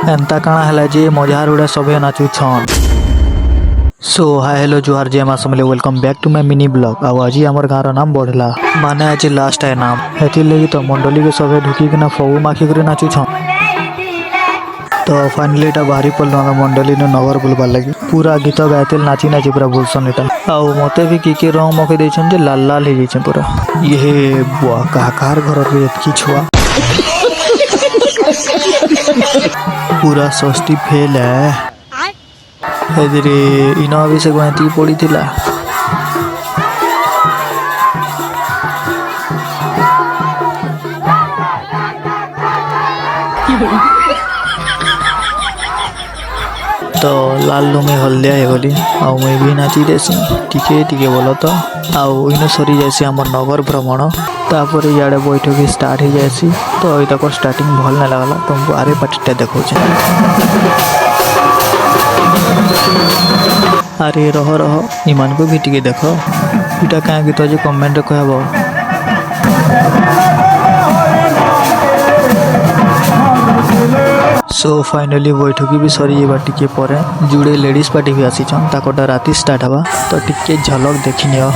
एंता काଣା ହେଲା ଯେ ମଜାର ଉଡ଼ା ସବେ ନାଚୁଛନ୍। सो हाय हेलो जुहार जय माँ Samalei welcome back to my mini blog. अब आज आमर गाँव नाम बढ़ला माने आज लास्ट है नाम हेती लगी तो मंडली के सबे ढुकिकिना फगु माखी कर नाचुछन। तो फाइनली एटा बाहरी पड़ल आम मंडली ने नगर बुलबार लगी पूरा गीत गाते नाची नाची पूरा बुलसन एटा आउ मते भी की रंग मकई देछन जे लाल लाल हो जाइछन पूरा। ये बुआ काकार घर रे एतकी छुआ पूरा सस्ती फेल है हेदरे इनो भी से गंती पड़ी थिला। तो लाल लुंगी हल्दिया है गली आउ मुई भी नाची देसी टिके टिके बोलो तो आउ इनो सरी जासी हमर नगर भ्रमण तापर इयाडे बैठक स्टार्ट हो जासी। तो ये तक स्टार्टिंग भल ना लगला तुमको आरे पार्टीटा देखौ छे अरे रह रह इमान को भी टिके देख इटा क्या गीत जे कमेंट कहब। सो फाइनली बैठकी भी सरी जावा टिके परे जुड़े लेडीज पार्टी भी आसी ताकटा राति स्टार्ट हवा तो टिके झलक देखी नियो।